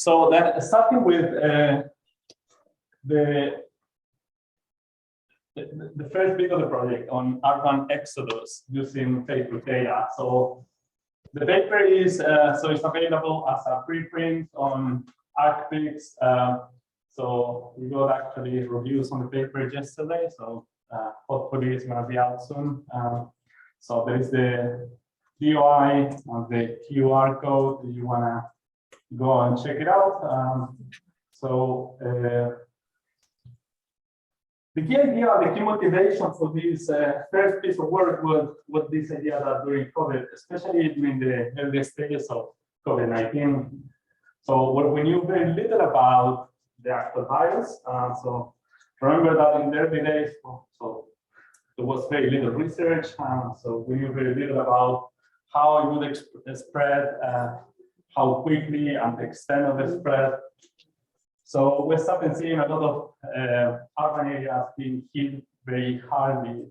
So then starting with the first bit of the project on urban exodus using Facebook data. So the paper is so it's available as a preprint on Archviz. So we got actually reviews on the paper yesterday. So hopefully it's going to be out soon. So there is the DOI and the QR code if you want to go and check it out. The key idea, the key motivation for this first piece of work was this idea that during COVID, especially during the early stages of COVID-19, so what we knew very little about the actual virus. So remember that in the early days, so there was very little research. So we knew very little about how it would spread, how quickly and the extent of the spread. So we started seeing a lot of urban areas being hit very hardly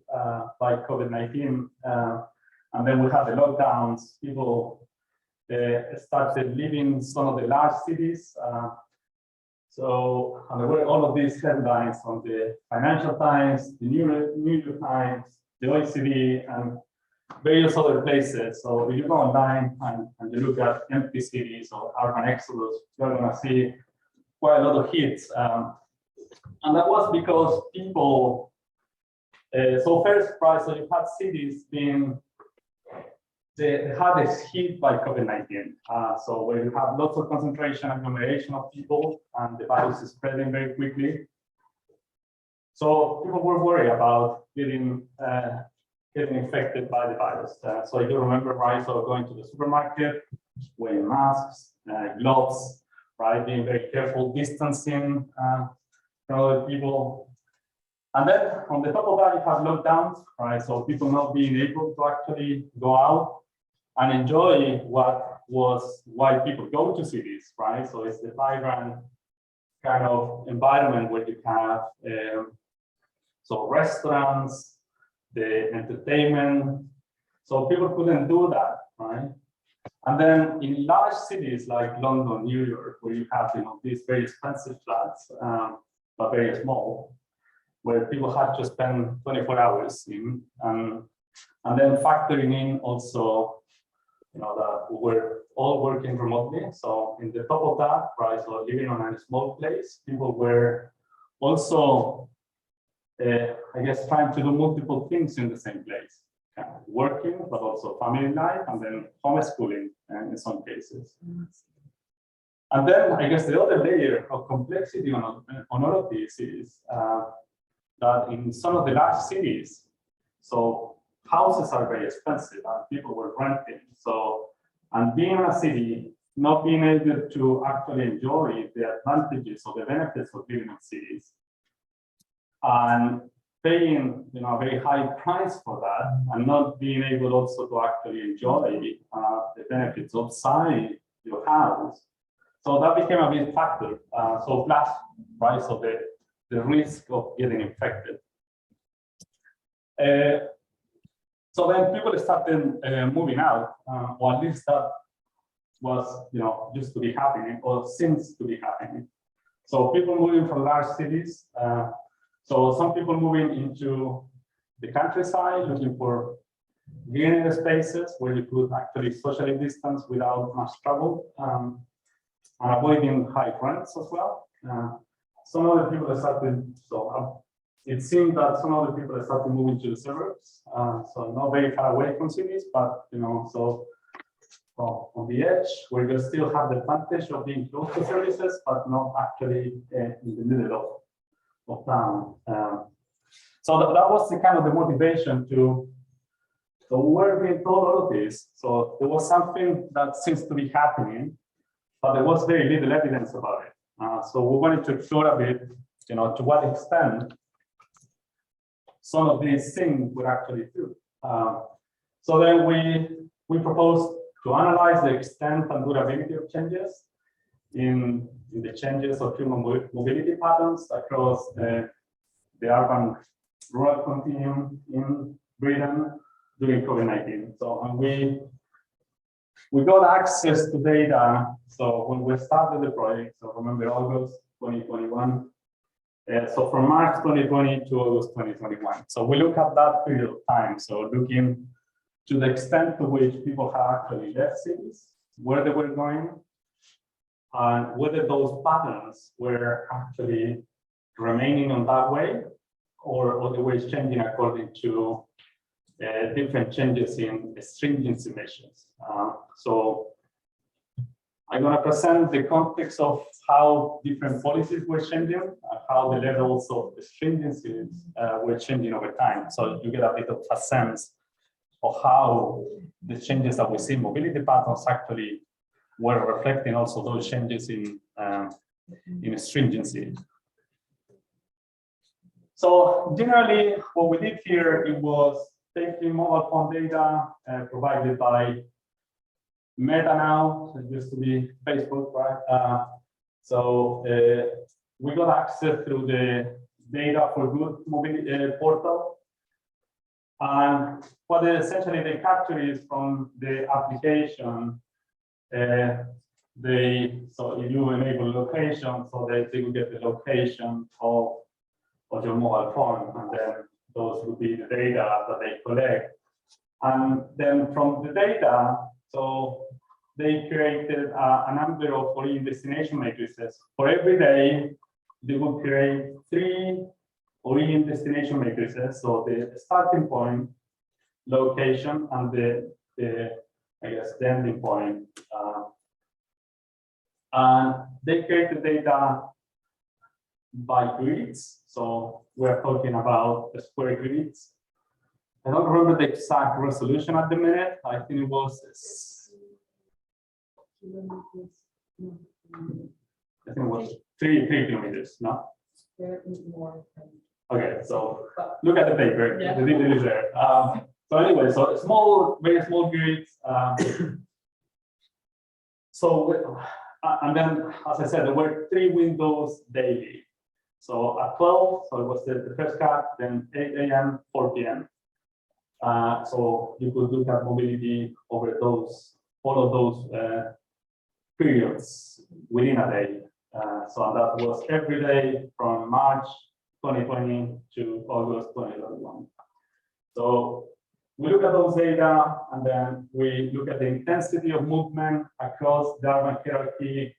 by COVID-19. And then we had the lockdowns. People started leaving some of the large cities. So there were all of these headlines on the Financial Times, the New York Times, the OECD, and various other places. So if you go online and you look at empty cities or urban exodus, you're going to see quite a lot of hits. And that was because people, so first, right, so you had cities being the hardest hit by COVID-19. So where you have lots of concentration, agglomeration of people, and the virus is spreading very quickly. So people were worried about getting infected by the virus. So if you remember, right, so going to the supermarket, wearing masks, gloves, right, being very careful, distancing from other people. And then on the top of that, you have lockdowns, right? So people not being able to actually go out and enjoy what was why people go to cities, right? So it's the vibrant kind of environment where you have so restaurants, the entertainment. So people couldn't do that, right? And then in large cities like London, New York, where you have these very expensive flats, but very small, where people had to spend 24 hours in, and then factoring in also, that we were all working remotely. So in the top of that, right, so living on a small place, people were also, I guess, trying to do multiple things in the same place. Working, but also family life, and then homeschooling in some cases. And then I guess the other layer of complexity on all of these is that in some of the large cities, so houses are very expensive and people were renting. So, and being in a city, not being able to actually enjoy the advantages or the benefits of living in cities, and paying a very high price for that, and not being able also to actually enjoy the benefits outside your house. So that became a big factor. So plus, right, so the risk of getting infected. So then people started moving out, or at least that was used to be happening, or seems to be happening. So people moving from large cities. So some people moving into the countryside, looking for greener spaces where you could actually socially distance without much trouble, and avoiding high rents as well. Some other people started, so it seemed that some other people started moving to the suburbs, so not very far away from cities, but so on the edge, where you still have the advantage of being close to services, but not actually in the middle of town. So that was the kind of the motivation to, so we were being told all of this. So there was something that seems to be happening, but there was very little evidence about it. So we wanted to explore a bit, to what extent some of these things were actually true. So then we proposed to analyze the extent and durability of changes in the changes of human mobility patterns across the urban-rural continuum in Britain during COVID-19. So, and we we got access to data. So when we started the project, so remember August 2021. So from March 2020 to August 2021. So we look at that period of time. So looking to the extent to which people have actually left cities, where they were going, and whether those patterns were actually remaining on that way, or the ways changing according to different changes in stringency measures. So I'm going to present the context of how different policies were changing, and how the levels of stringency were changing over time. So you get a bit of a sense of how the changes that we see in mobility patterns actually were reflecting also those changes in stringency. So generally, what we did here, it was taking mobile phone data provided by Meta now, it used to be Facebook, right? So we got access through the Data for Good mobility portal. And what essentially they capture is from the application, so if you enable location, so they will get the location of your mobile phone, and then those would be the data that they collect. And then from the data, so they created a number of origin destination matrices. For every day, they would create 3 origin destination matrices. So the starting point, location, and the ending point. And they create the data by grids. So we're talking about the square grids. I don't remember the exact resolution at the minute. I think it was, I think it was 3 kilometers, no? Okay, so look at the paper. Yeah. The detail is there. So anyway, so small, very small grids. And then, as I said, there were 3 windows daily. So at 12, so it was the first cut, then 8 a.m., 4 p.m. So you could look at mobility over all of those periods within a day. So that was every day from March 2020 to August 2021. So we look at those data, and then we look at the intensity of movement across the urban hierarchy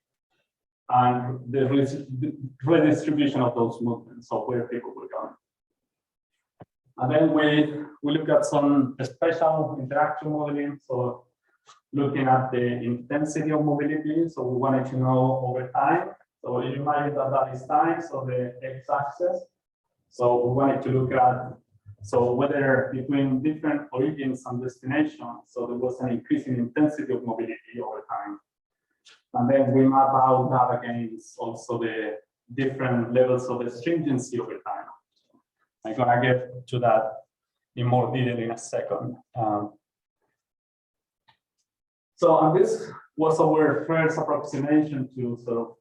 and the redistribution of those movements, so where people were going. And then we look at some special interaction modeling, so looking at the intensity of mobility. So we wanted to know over time. So you imagine that is time, so the x-axis. So we wanted to look at whether between different origins and destinations, so there was an increase in intensity of mobility over time. And then we map out that against also the different levels of stringency over time. I'm gonna get to that in more detail in a second. And this was our first approximation to sort of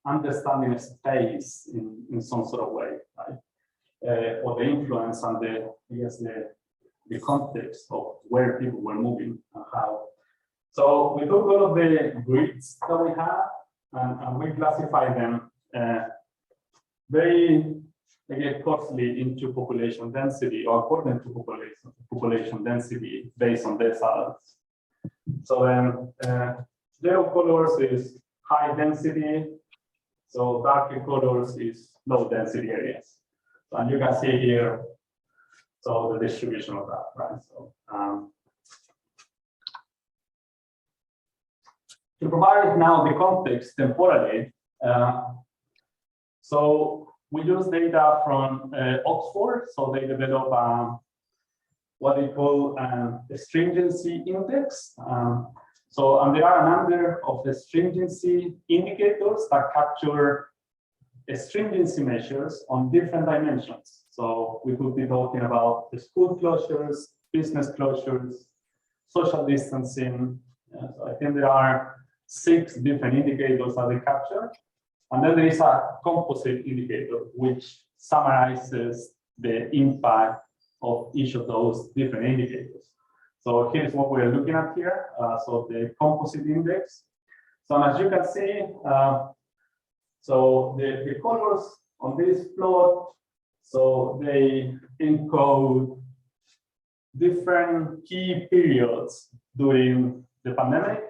understanding space in some sort of way, right? Or the influence and the context of where people were moving and how. So we took all of the grids that we have and we classified them very closely into population density, or according to population density based on deciles. So then yellow colors is high density, so darker colors is low density areas. And you can see here, so the distribution of that, right? So to provide now the context temporally, so we use data from Oxford. So they develop what they call a stringency index. And there are a number of the stringency indicators that capture stringency measures on different dimensions. So we could be talking about the school closures, business closures, social distancing. So I think there are 6 different indicators that they capture. And then there is a composite indicator, which summarizes the impact of each of those different indicators. So here's what we're looking at here. So the composite index. So as you can see, so the colors on this plot, so they encode different key periods during the pandemic.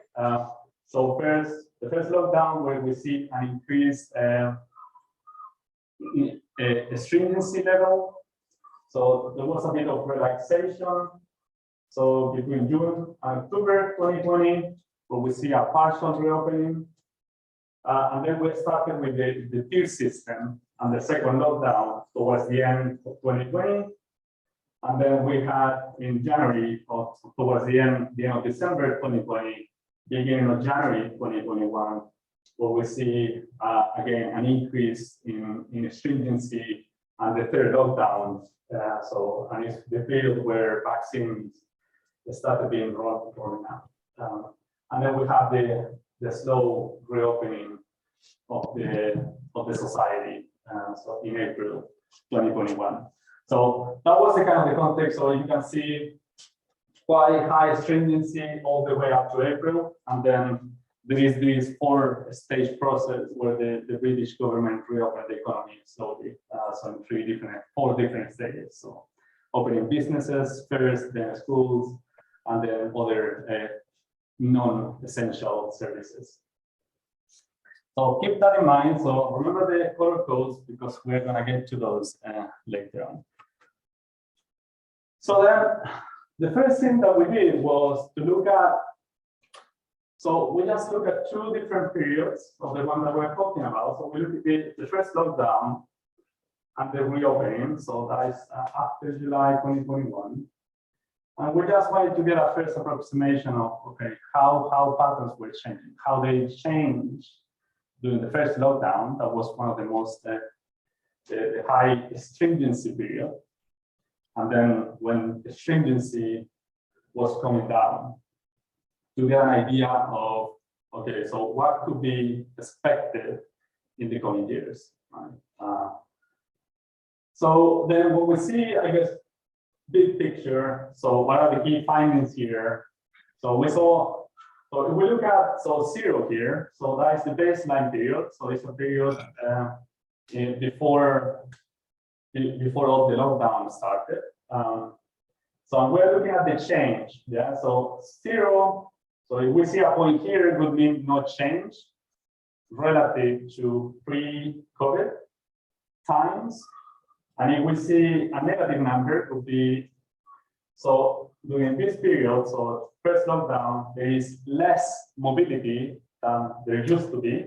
So the first lockdown, where we see an increased stringency level. So there was a bit of relaxation. So between June and October 2020, where we see a partial reopening. And then we started with the tier system and the second lockdown towards the end of 2020. And then we had in January, towards the end of December 2020, beginning of January 2021, where we see again an increase in stringency and the third lockdown. And it's the period where vaccines started being rolled out. And then we have the slow reopening of the society. So in April 2021. So that was the kind of the context. So you can see quite high stringency all the way up to April, and then there is this 4-stage process where the British government reopened the economy slowly. So in 4 different stages. So opening businesses first, then schools, and then other non-essential services. So keep that in mind. So remember the color codes, because we're going to get to those later on. So then the first thing that we did was to look at, so we just look at 2 different periods of the one that we're talking about. So we look at the first lockdown and the reopening. So that is after July 2021. And we just wanted to get a first approximation of, okay, how patterns were changing, how they changed during the first lockdown. That was one of the most the high stringency period. And then when the stringency was coming down, to get an idea of, okay, so what could be expected in the coming years, right? So then what we see, I guess, big picture. So what are the key findings here? So we saw, so if we look at, so 0 here, so that is the baseline period. So it's a period before all the lockdown started. So we're looking at the change. Yeah. So 0. So if we see a point here, it would mean no change relative to pre-COVID times. And if we see a negative number, it would be, so during this period, so first lockdown, there is less mobility than there used to be.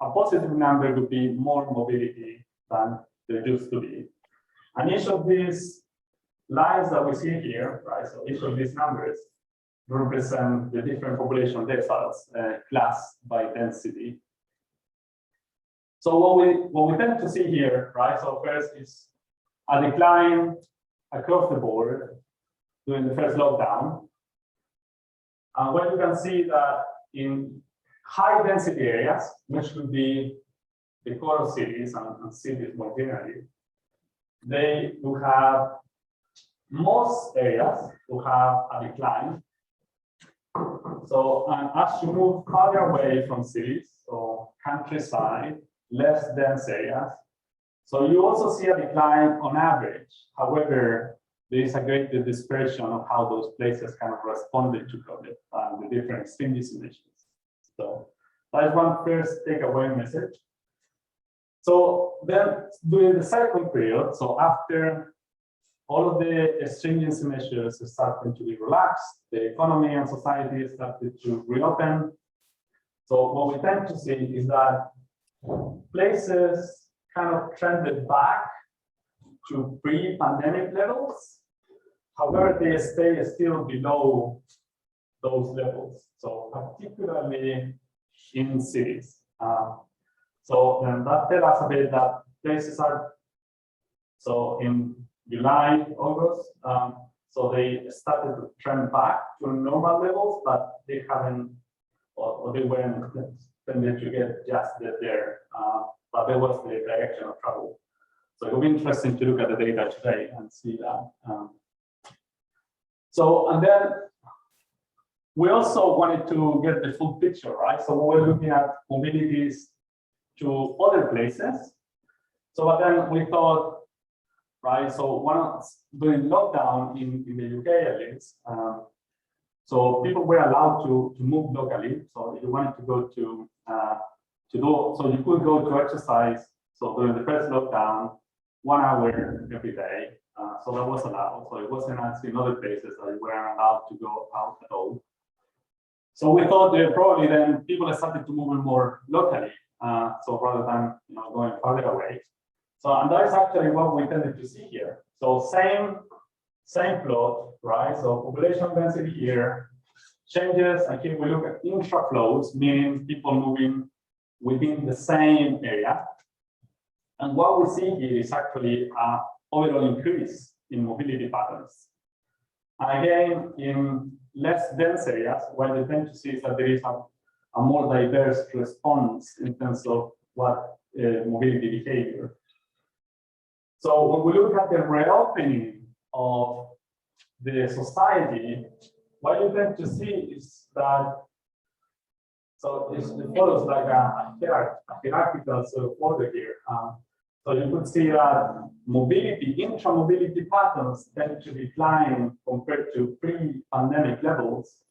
A positive number would be more mobility than there used to be. And each of these lines that we see here, right, so each of these numbers represent the different population deciles, class by density. So what we tend to see here, right, so first is a decline across the board during the first lockdown. And what you can see that in high density areas, which would be the core cities and cities more generally, they will have, most areas will have a decline. So as you move farther away from cities, so countryside, less dense areas, so you also see a decline on average. However, there is a greater dispersion of how those places kind of responded to COVID and the different stringency measures. So that is one first takeaway message. So then during the second period, so after all of the stringency measures started to be relaxed, the economy and society started to reopen. So what we tend to see is that places kind of trended back to pre-pandemic levels. However, they stay still below those levels. So particularly in cities. So then that tells us a bit that places are, so in July, August, so they started to trend back to normal levels, but they haven't, or they weren't tended to get just there. But there was the direction of travel. So it will be interesting to look at the data today and see that. So, and then we also wanted to get the full picture, right? So we were looking at mobilities to other places. So, but then we thought, right, so during lockdown in the UK at least, so people were allowed to move locally. So if you wanted to go so you could go to exercise. So during the first lockdown, 1 hour every day. So that was allowed. So it wasn't as in other places that you weren't allowed to go out at all. So we thought that probably then people started to move more locally. So rather than going farther away. So and that is actually what we tended to see here. So same plot, right? So population density here changes, and here we look at intraflows, meaning people moving within the same area. And what we see here is actually an overall increase in mobility patterns. And again, in less dense areas, what you tend to see is that there is a more diverse response in terms of what mobility behavior. So when we look at the reopening of the society, what you tend to see is that, so it follows like a hierarchical sort of order here. So you could see that intra-mobility patterns tend to decline compared to pre-pandemic levels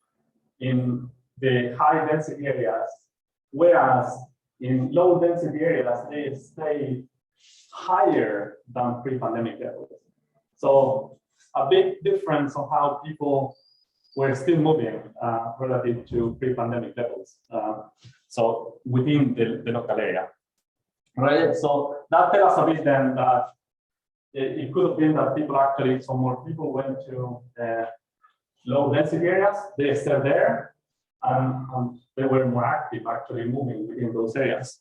in the high density areas, whereas in low density areas, they stay higher than pre-pandemic levels. So a big difference on how people were still moving relative to pre-pandemic levels. So within the local area, right? So that tells us a bit then that it could have been that people actually, so more people went to low density areas, they stayed there, and they were more active actually moving within those areas.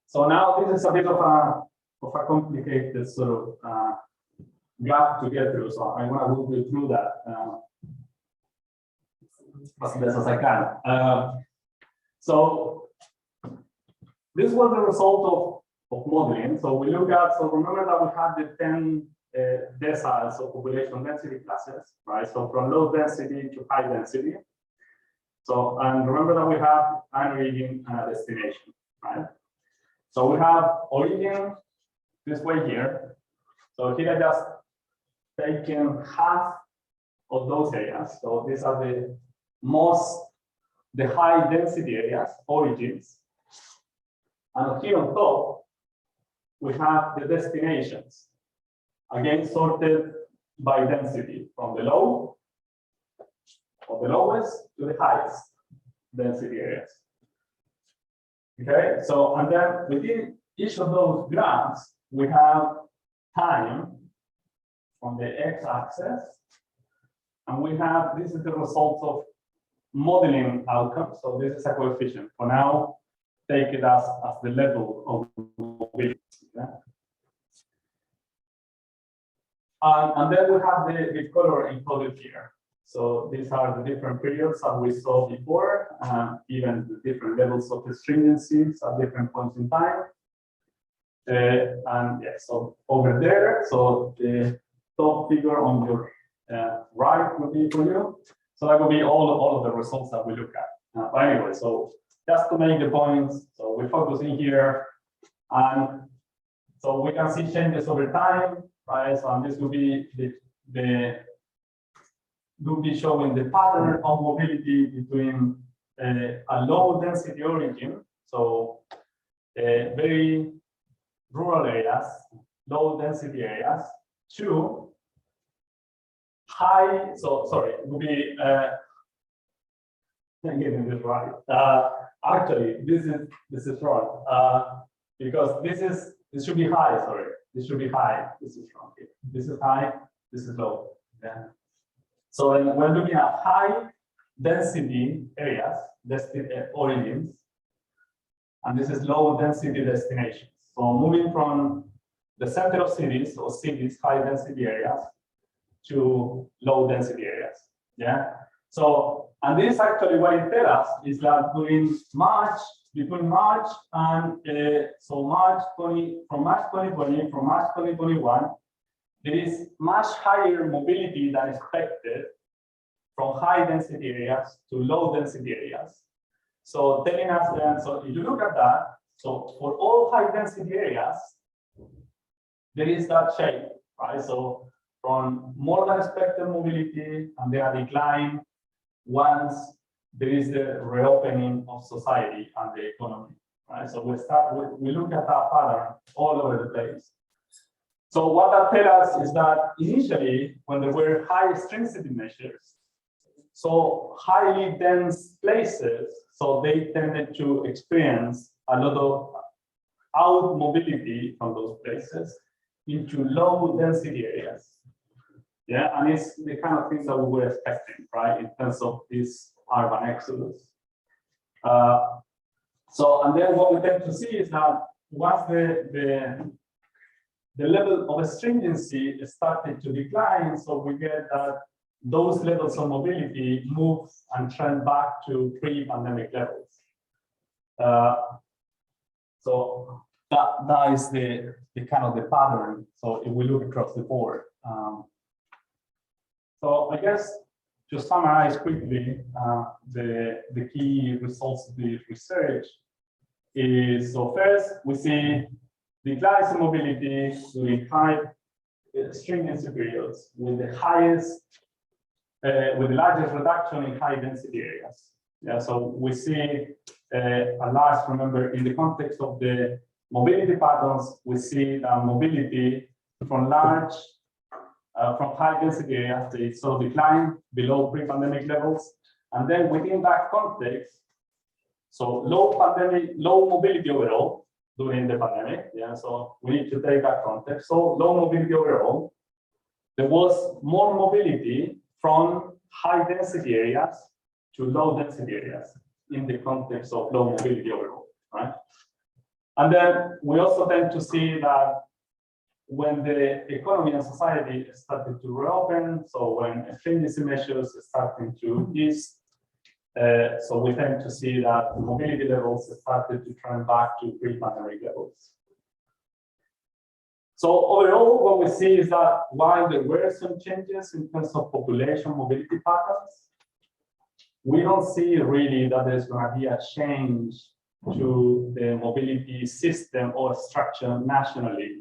So now this is a bit of a complicated sort of graph to get through. So I'm going to walk you through that as best as I can. So this was the result of modeling. So we look at, so remember that we had the 10 deciles of population density classes, right? So from low density to high density. So, and remember that we have an origin and a destination, right? So we have origin this way here. So here I just taken half of those areas. So these are the high density areas, origins. And here on top, we have the destinations, again sorted by density from the low, or the lowest to the highest density areas. Okay, so and then within each of those graphs, we have time on the x-axis, and we have, this is the result of modeling outcomes. So this is a coefficient. For now, take it as the level of mobility. Yeah? And then we have the color encoded here. So these are the different periods that we saw before, even the different levels of stringencies at different points in time. And yeah, so over there, so the top figure on your right would be for you. So that would be all of the results that we look at. But anyway, so just to make the points, so we focus in here, and so we can see changes over time, right? So and this will be will be showing the pattern of mobility between a low density origin, so very rural areas, low density areas, to high, so sorry, it will be, I'm getting this right. Actually, this is wrong, because this should be high, sorry, this should be high, this is wrong here. This is high, this is low. Yeah. So when we're looking at high density areas, origins, and this is low density destinations. So moving from the center of cities, or cities, high density areas, to low density areas. Yeah. So, and this actually what it tells us is that between March and so from March 2020, from March 2021, there is much higher mobility than expected from high density areas to low density areas. So telling us then, so if you look at that, so for all high density areas, there is that shape, right? So from more than expected mobility and then a decline once there is the reopening of society and the economy, right? So we look at that pattern all over the place. So what that tells us is that initially, when there were high strength measures, so highly dense places, so they tended to experience a lot of out mobility from those places into low density areas. Yeah, and it's the kind of things that we were expecting, right, in terms of this urban exodus. And then what we tend to see is that once the level of stringency started to decline, so we get that those levels of mobility move and trend back to pre-pandemic levels. So that is the kind of the pattern. So if we look across the board. So I guess to summarize quickly, the key results of the research is, so first we see declines in mobility during high stringency periods with the highest, with the largest reduction in high density areas. Yeah, so we see a large, remember, in the context of the mobility patterns, we see that mobility from large, from high density areas, they sort of decline below pre-pandemic levels. And then within that context, so low mobility overall during the pandemic. Yeah, so we need to take that context. So low mobility overall, there was more mobility from high density areas to low density areas in the context of low mobility overall, right? And then we also tend to see that when the economy and society started to reopen, so when stringency measures starting to ease, so we tend to see that the mobility levels started to trend back to pre-pandemic levels. So overall, what we see is that while there were some changes in terms of population mobility patterns, we don't see really that there's going to be a change to the mobility system or structure nationally.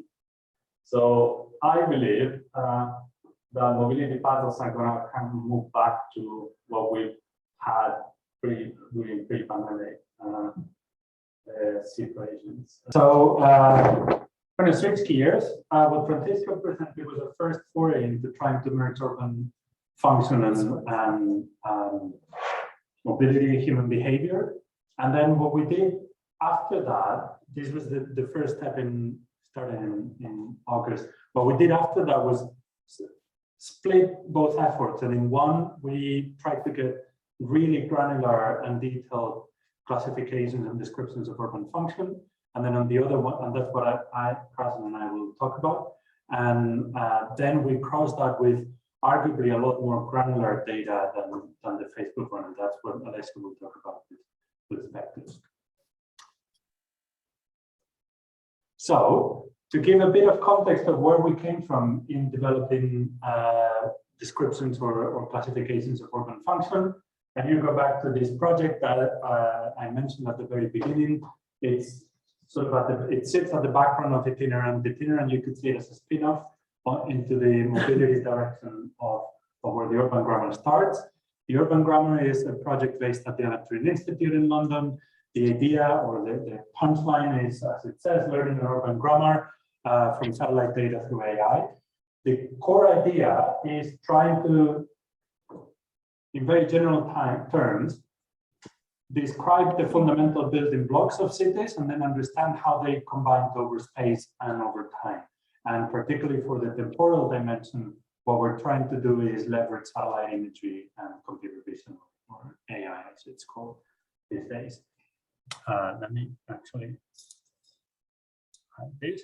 So I believe that mobility patterns are going to kind of move back to what we had during pre-pandemic situations. So I'm going to switch gears. What Francisco presented was a first foray into trying to merge urban function and mobility, human behavior. And then what we did after that, this was the first step starting in August. What we did after that was split both efforts. And in one, we tried to get really granular and detailed classifications and descriptions of urban function. And then on the other one, and that's what Krasen and I will talk about. And then we crossed that with arguably a lot more granular data than the Facebook one. And that's what Alessia will talk about with Spectus. So to give a bit of context of where we came from in developing descriptions or classifications of urban function, and you go back to this project that I mentioned at the very beginning, it's sort of it sits at the background of ITINERANT. ITINERANT, you could see it as a spin-off into the mobility direction of where the urban grammar starts. The urban grammar is a project based at the Turing Institute in London. The idea or the punchline is, as it says, learning an urban grammar from satellite data through AI. The core idea is trying to, in very general terms, describe the fundamental building blocks of cities and then understand how they combine over space and over time. And particularly for the temporal dimension, what we're trying to do is leverage satellite imagery and computer vision, or AI as it's called these days. Let me actually hide this.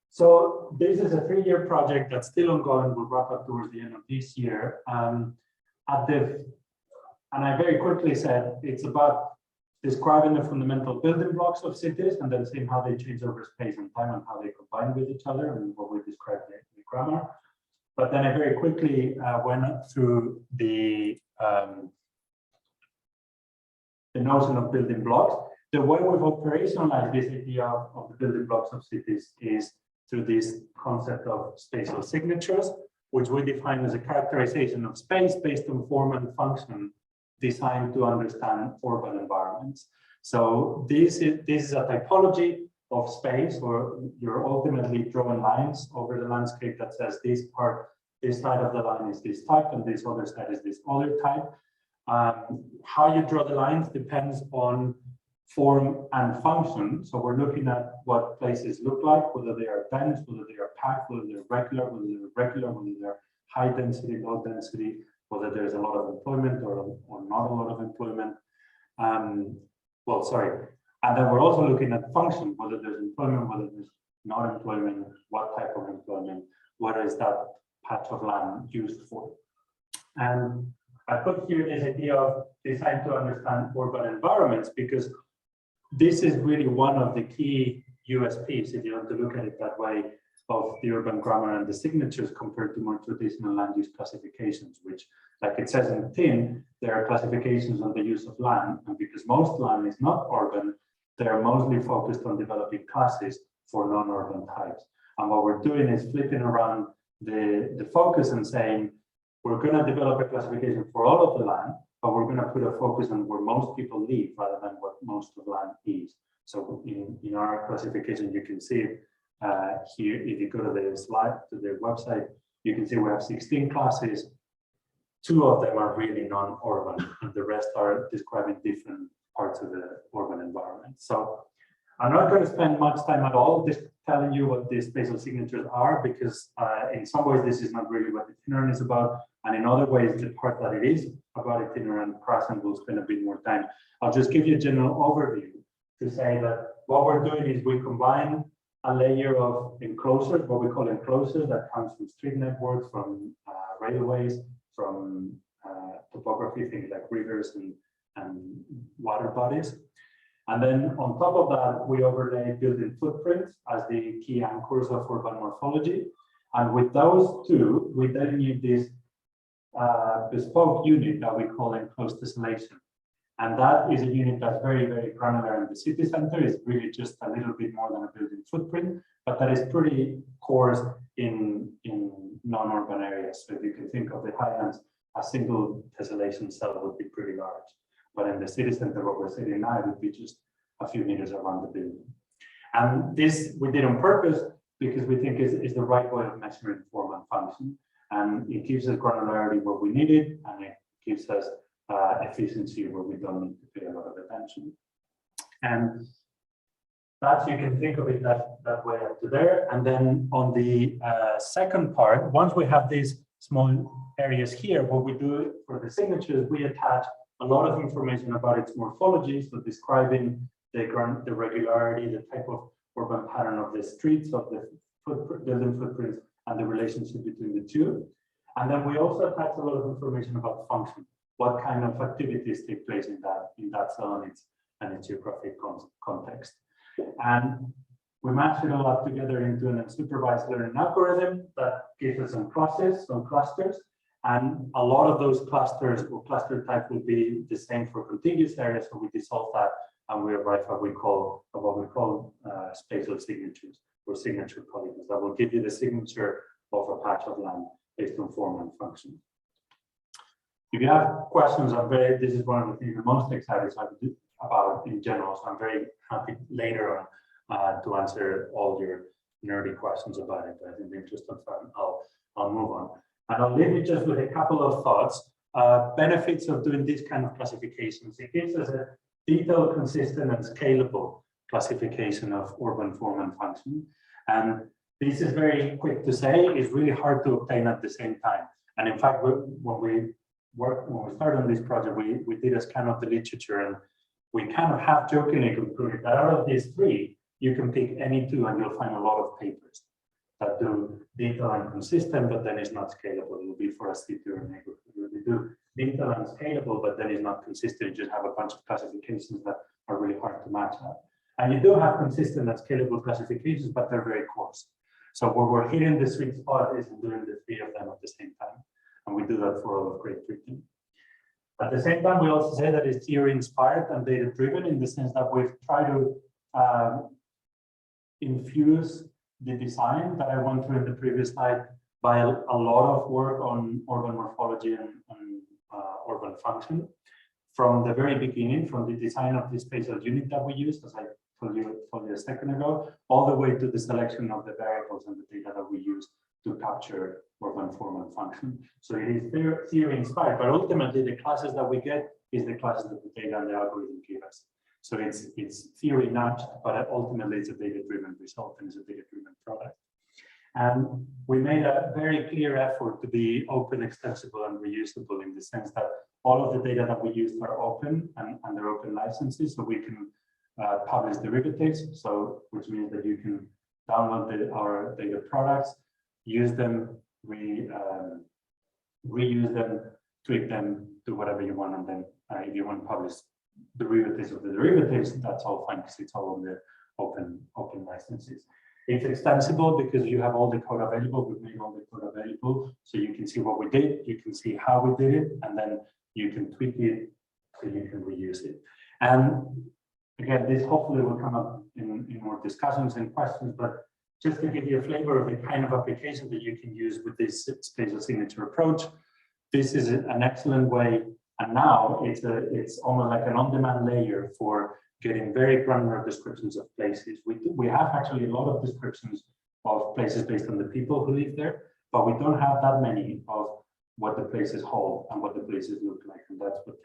So this is a 3-year project that's still ongoing. We'll wrap up towards the end of this year. And I very quickly said it's about describing the fundamental building blocks of cities and then seeing how they change over space and time and how they combine with each other and what we described grammar. But then I very quickly went through the notion of building blocks. The way we've operationalized this idea of the building blocks of cities is through this concept of spatial signatures, which we define as a characterization of space based on form and function designed to understand urban environments. So this is a typology of space where you're ultimately drawing lines over the landscape that says this side of the line is this type and this other side is this other type. How you draw the lines depends on form and function. So we're looking at what places look like, whether they are dense, whether they are packed, whether they're regular, whether they're high density, low density, whether there's a lot of employment or not a lot of employment. And then we're also looking at function, whether there's employment, whether there's not employment, what type of employment, what is that patch of land used for. And I put here this idea of design to understand urban environments because this is really one of the key USPs, if you want to look at it that way, of the urban grammar and the signatures compared to more traditional land use classifications, which, like it says in TIN, there are classifications on the use of land, and because most land is not urban, they're mostly focused on developing classes for non-urban types. And what we're doing is flipping around the focus and saying, we're going to develop a classification for all of the land, but we're going to put a focus on where most people live rather than what most of land is. So in our classification, you can see here, if you go to the slide, to the website, you can see we have 16 classes. 2 of them are really non-urban, and the rest are describing different parts of the urban environment. So I'm not going to spend much time at all just telling you what these spatial signatures are, because in some ways this is not really what ITINERANT is about, and in other ways the part that it is about ITINERANT, Krasen will spend a bit more time. I'll just give you a general overview to say that what we're doing is we combine a layer of enclosures, what we call enclosures, that comes from street networks, from railways, from topography, things like rivers and water bodies. And then on top of that, we overlay building footprints as the key anchors of urban morphology. And with those two, we then need this bespoke unit that we call enclosed tessellation. And that is a unit that's very, very granular in the city center. It's really just a little bit more than a building footprint, but that is pretty coarse in non-urban areas. So if you can think of the highlands, a single tessellation cell would be pretty large. But in the city center, what we're sitting now, it would be just a few meters around the building. And this we did on purpose because we think is the right way of measuring form and function. And it gives us granularity where we need it, and it gives us efficiency where we don't need to pay a lot of attention. And that, you can think of it that way up to there. And then on the second part, once we have these small areas here, what we do for the signatures, we attach a lot of information about its morphology, so describing the regularity, the type of urban pattern of the streets, of the building footprints, and the relationship between the two. And then we also attach a lot of information about function, what kind of activities take place in that cell and its geographic context. And we match it all up together into an unsupervised learning algorithm that gives us some classes, some clusters. And a lot of those clusters or cluster type will be the same for contiguous areas. So we dissolve that and we arrive at what we call spatial signatures or signature polygons that will give you the signature of a patch of land based on form and function. If you have questions, this is one of the things I'm most excited about in general. So I'm very happy later on to answer all your nerdy questions about it. But in the interest of time, I'll move on. And I'll leave you just with a couple of thoughts. Benefits of doing this kind of classifications. It gives us a detailed, consistent, and scalable classification of urban form and function. And this is very quick to say, it's really hard to obtain at the same time. And in fact, when we started on this project, we did a scan of the literature, and we kind of half jokingly concluded that out of these 3, you can pick any 2 and you'll find a lot of papers that do detailed and consistent, but then it's not scalable. It will be for a city or a neighborhood. We do detailed and scalable, but then it's not consistent. You just have a bunch of classifications that are really hard to match up. And you do have consistent and scalable classifications, but they're very coarse. So where we're hitting the sweet spot is doing the 3 of them at the same time. And we do that for all of Great Britain. At the same time, we also say that it's theory inspired and data driven in the sense that we've tried to infuse the design that I went through in the previous slide by a lot of work on urban morphology and urban function. From the very beginning, from the design of the spatial unit that we use, as I told you a second ago, all the way to the selection of the variables and the data that we use to capture urban form and function. So it is theory inspired, but ultimately the classes that we get is the classes that the data and the algorithm give us. So it's theory nudged, but ultimately it's a data-driven result and it's a data-driven product. And we made a very clear effort to be open, extensible, and reusable in the sense that all of the data that we use are open and under open licenses, so we can publish derivatives, so which means that you can download our data products, use them, reuse them, tweak them, do whatever you want, and then if you want to publish derivatives of the derivatives, that's all fine because it's all on the open licenses. It's extensible because you have all the code available. We've made all the code available, so you can see what we did, you can see how we did it, and then you can tweak it so you can reuse it. And again, this hopefully will come up in more discussions and questions, but just to give you a flavor of the kind of application that you can use with this spatial signature approach, this is an excellent way. And now it's almost like an on-demand layer for getting very granular descriptions of places. We have actually a lot of descriptions of places based on the people who live there, but we don't have that many of what the places hold and what the places look like. And that's what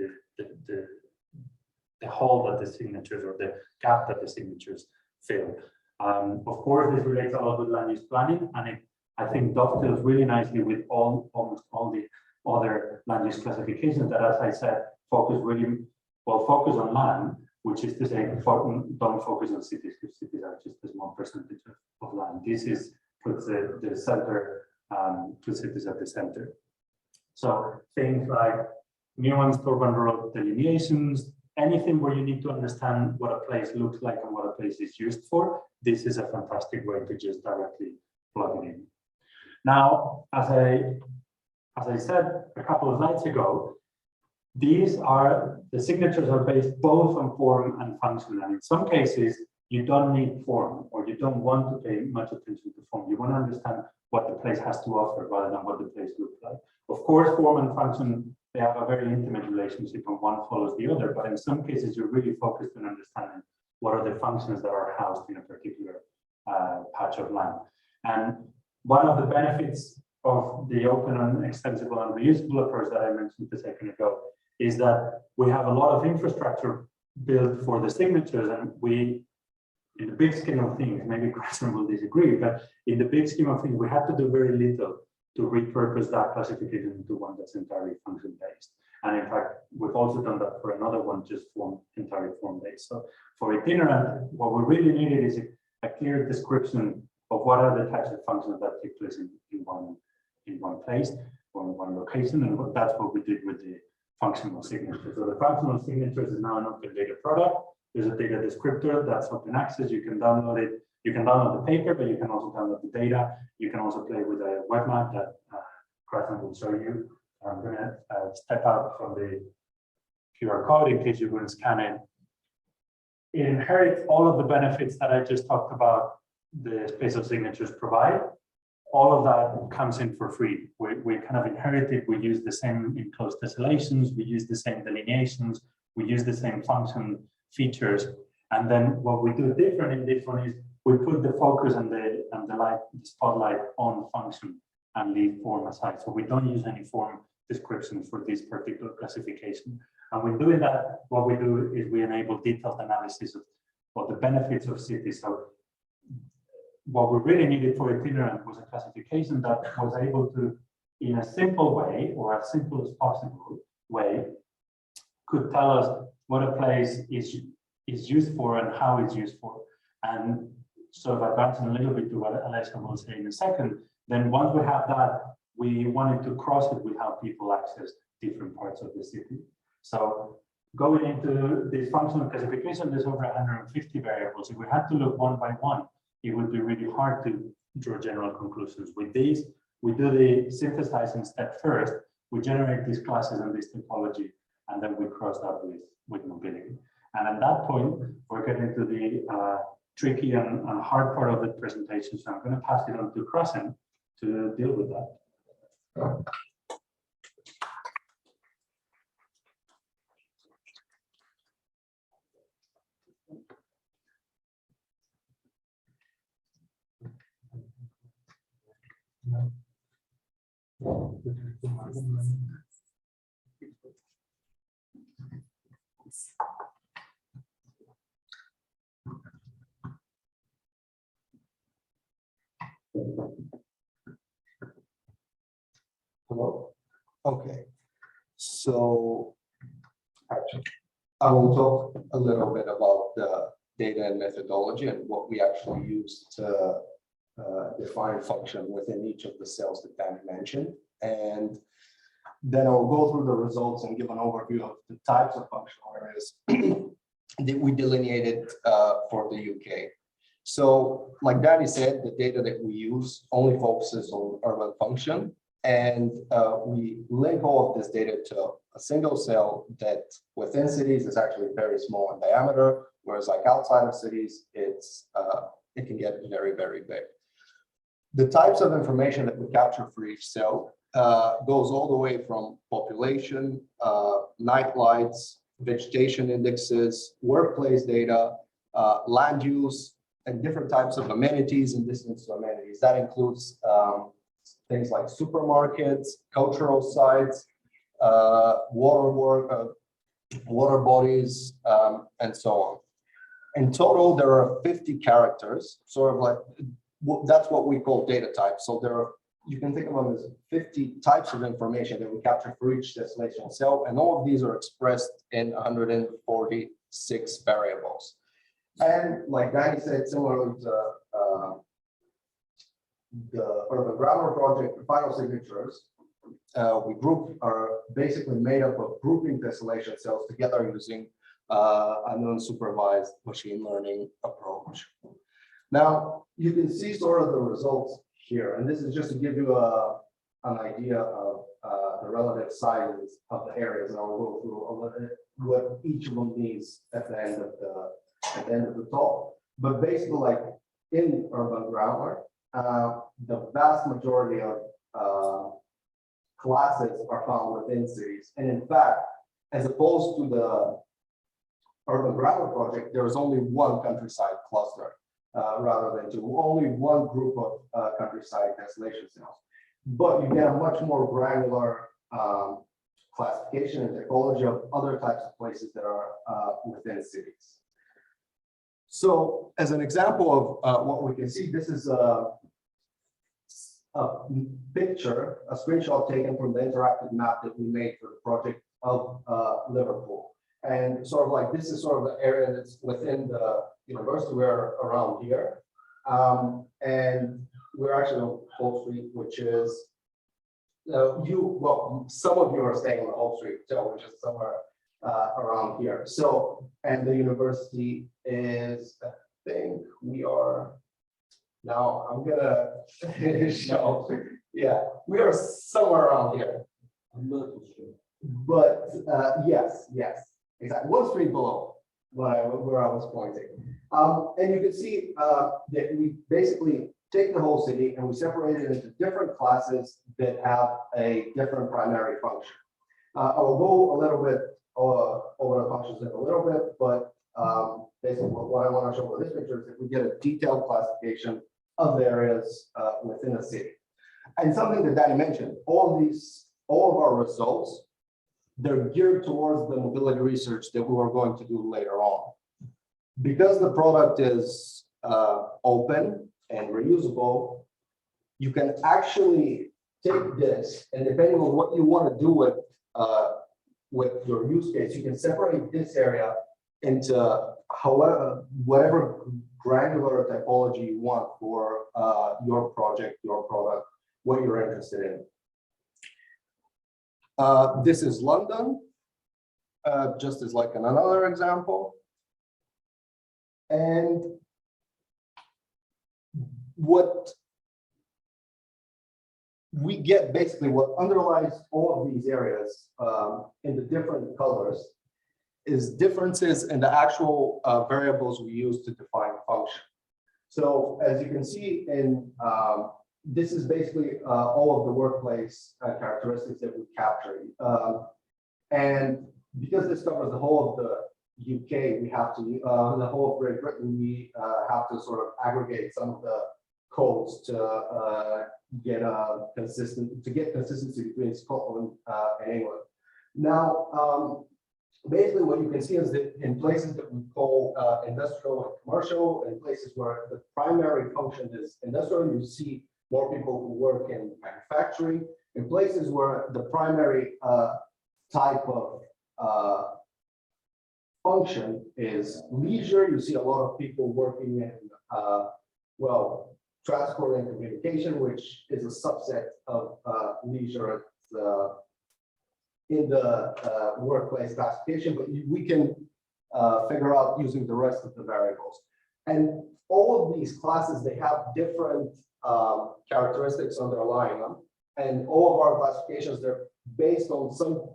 the hole that the signatures, or the gap that the signatures fill. Of course, this relates a lot with land use planning, and I think dovetails really nicely with almost all the other land use classifications that, as I said, focus on land, which is to say, don't focus on cities, because cities are just a small percentage of land. This puts the center, puts cities at the center. So things like nuanced urban-rural delineations, anything where you need to understand what a place looks like and what a place is used for, this is a fantastic way to just directly plug it in. Now, as I said a couple of slides ago, the signatures are based both on form and function. And in some cases, you don't need form, or you don't want to pay much attention to form. You want to understand what the place has to offer rather than what the place looks like. Of course, form and function, they have a very intimate relationship and one follows the other, but in some cases, you're really focused on understanding what are the functions that are housed in a particular patch of land. And one of the benefits of the open and extensible and reusable approach that I mentioned a second ago is that we have a lot of infrastructure built for the signatures, and we, in the big scheme of things, maybe Krasen will disagree, but in the big scheme of things, we have to do very little to repurpose that classification into one that's entirely function-based. And in fact, we've also done that for another one, just entirely form-based. So for itinerant, what we really needed is a clear description of what are the types of functions that take place in one place or in one location, and that's what we did with the functional signature. So the functional signatures is now an open data product. There's a data descriptor that's open access. You can download it. You can download the paper, but you can also download the data. You can also play with a web map that Krasen will show you. I'm going to step out from the QR code in case you wouldn't scan it. It inherits all of the benefits that I just talked about the spatial signatures provide. All of that comes in for free. We kind of inherit it. We use the same enclosed tessellations. We use the same delineations. We use the same function features. And then what we do different in this one is we put the focus and the spotlight on function and leave form aside. So we don't use any form description for this particular classification. And when doing that, what we do is we enable detailed analysis of the benefits of cities. So what we really needed for itinerant was a classification that was able to, in a simple way, or as simple as possible way, could tell us what a place is used for and how it's used for. And so advancing a little bit to what Alessia will say in a second, then once we have that, we wanted to cross it with how people access different parts of the city. So going into this functional classification, there's over 150 variables. If we had to look one by one, it would be really hard to draw general conclusions. With these, we do the synthesizing step first. We generate these classes and this topology, and then we cross that with mobility. And at that point, we're getting to the tricky and hard part of the presentation. So I'm going to pass it on to Krasen to deal with that. Hello. Okay. So actually, I will talk a little bit about the data and methodology and what we actually use to define function within each of the cells that Danny mentioned. And then I'll go through the results and give an overview of the types of functional areas that we delineated for the UK. So like Danny said, the data that we use only focuses on urban function. And we link all of this data to a single cell that within cities is actually very small in diameter, whereas like outside of cities, it can get very, very big. The types of information that we capture for each cell goes all the way from population, night lights, vegetation indexes, workplace data, land use, and different types of amenities and distance to amenities. That includes things like supermarkets, cultural sites, water bodies, and so on. In total, there are 50 characters, sort of like, that's what we call data types. So there are, you can think of them as 50 types of information that we capture for each tessellation cell, and all of these are expressed in 146 variables. And like Danny said, similarly to the Urban Grammar project, the final signatures, we are basically made up of grouping tessellation cells together using an unsupervised machine learning approach. Now, you can see sort of the results here, and this is just to give you an idea of the relative sizes of the areas, and I'll go through what each of them means at the end of the talk. But basically, like in Urban Grammar, the vast majority of classes are found within cities, and in fact, as opposed to the Urban Grammar project, there is only one countryside cluster. Rather than two, only one group of countryside tessellation cells. But you get a much more granular classification and typology of other types of places that are within cities. So as an example of what we can see, this is a picture, a screenshot taken from the interactive map that we made for the project of Liverpool. And sort of like, this is sort of the area that's within the university. We're around here. And we're actually on Hope Street, which is, some of you are staying on Hope Street, which is somewhere around here. So, and the university is, I think we are, now I'm gonna show, yeah, we are somewhere around here. But yes, exactly, one street below where I was pointing. And you can see that we basically take the whole city and we separate it into different classes that have a different primary function. I will go a little bit over the functions in a little bit, but basically what I want to show with this picture is that we get a detailed classification of the areas within a city. And something that Danny mentioned, all of our results, they're geared towards the mobility research that we are going to do later on. Because the product is open and reusable, you can actually take this, and depending on what you want to do with your use case, you can separate this area into whatever granular typology you want for your project, your product, what you're interested in. This is London, just as like another example. And what we get basically what underlies all of these areas in the different colors is differences in the actual variables we use to define function. So as you can see in this is basically all of the workplace characteristics that we captured. And because this covers the whole of the UK, we have to, the whole of Great Britain, we have to sort of aggregate some of the codes to get consistency between Scotland and England. Now, basically what you can see is that in places that we call industrial and commercial, and places where the primary function is industrial, you see more people who work in manufacturing. In places where the primary type of function is leisure, you see a lot of people working in, well, transport and communication, which is a subset of leisure in the workplace classification, but we can figure out using the rest of the variables. And all of these classes, they have different characteristics underlying them. And all of our classifications, they're based on some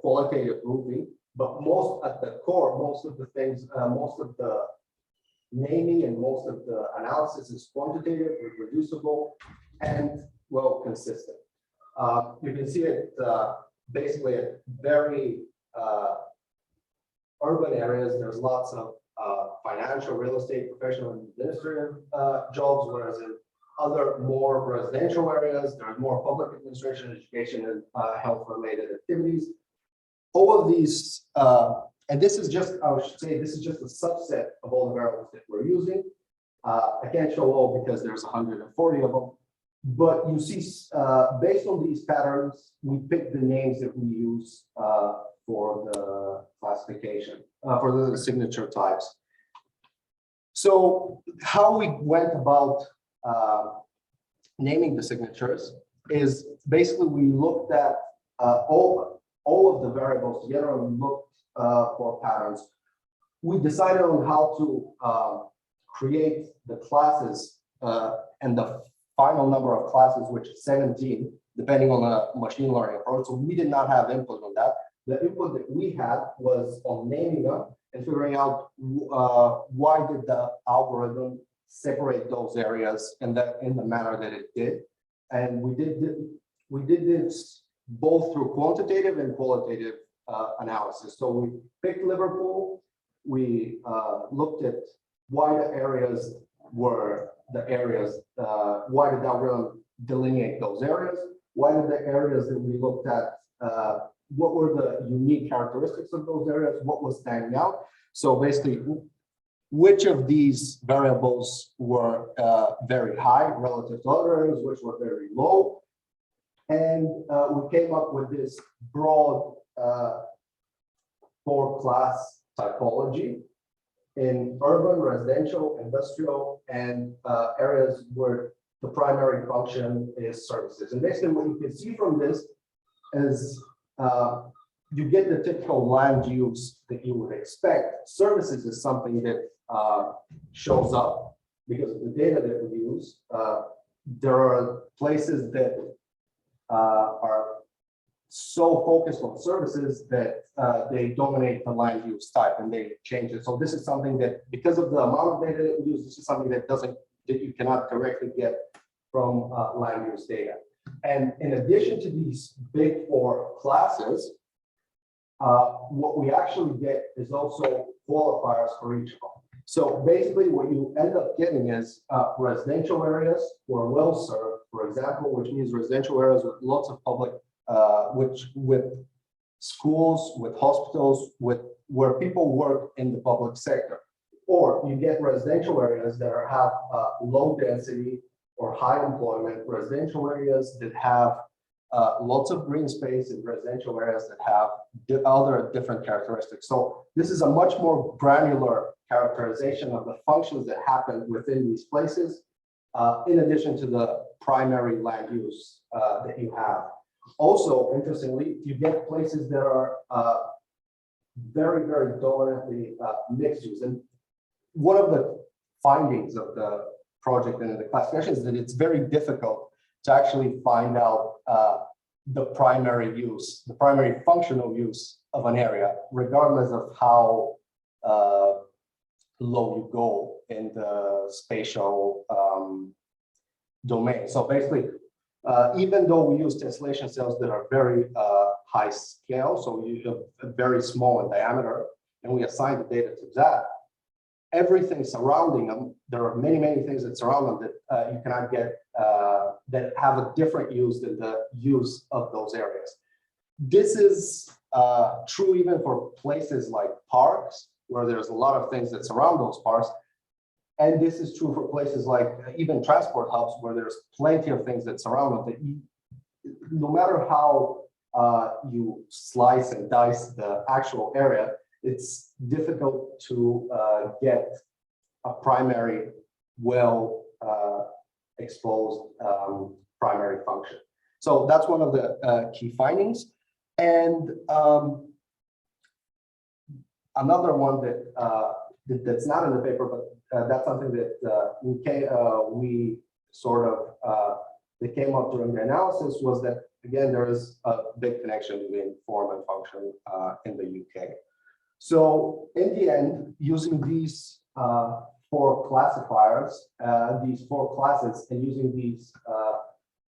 qualitative grouping, but most at the core, most of the things, most of the naming and most of the analysis is quantitative, reproducible, and well consistent. You can see it basically at very urban areas. There's lots of financial, real estate, professional, and administrative jobs, whereas in other more residential areas, there's more public administration, education, and health-related activities. All of these, and this is just, I should say, this is just a subset of all the variables that we're using. I can't show all because there's 140 of them, but you see, based on these patterns, we pick the names that we use for the classification, for the signature types. So how we went about naming the signatures is basically we looked at all of the variables together and we looked for patterns. We decided on how to create the classes and the final number of classes, which is 17, depending on the machine learning approach. So we did not have input on that. The input that we had was on naming them and figuring out why did the algorithm separate those areas in the manner that it did. And we did this both through quantitative and qualitative analysis. So we picked Liverpool. We looked at why the areas were the areas. Why did the algorithm delineate those areas? Why did the areas that we looked at, what were the unique characteristics of those areas? What was standing out? So basically, which of these variables were very high relative to other areas, which were very low? And we came up with this broad four-class typology in urban, residential, industrial, and areas where the primary function is services. And basically what you can see from this is you get the typical land use that you would expect. Services is something that shows up because of the data that we use. There are places that are so focused on services that they dominate the land use type and they change it. So this is something that, because of the amount of data that we use, this is something that you cannot directly get from land use data. And in addition to these big four classes, what we actually get is also qualifiers for each of them. So basically what you end up getting is residential areas who are well served, for example, which means residential areas with lots of public, with schools, with hospitals, where people work in the public sector. Or you get residential areas that have low density or high employment, residential areas that have lots of green space, and residential areas that have other different characteristics. So this is a much more granular characterization of the functions that happen within these places, in addition to the primary land use that you have. Also, interestingly, you get places that are very, very dominantly mixed use. And one of the findings of the project and the classification is that it's very difficult to actually find out the primary use, the primary functional use of an area, regardless of how low you go in the spatial domain. So basically, even though we use tessellation cells that are very high scale, so we have very small in diameter, and we assign the data to that, everything surrounding them, there are many, many things that surround them that you cannot get, that have a different use than the use of those areas. This is true even for places like parks, where there's a lot of things that surround those parks. And this is true for places like even transport hubs, where there's plenty of things that surround them. That no matter how you slice and dice the actual area, it's difficult to get a primary, well exposed primary function. So that's one of the key findings. And another one that that's not in the paper, but that's something that we sort of that came up during the analysis, was that again there is a big connection between form and function in the UK. So in the end, using these four classifiers, these four classes, and using these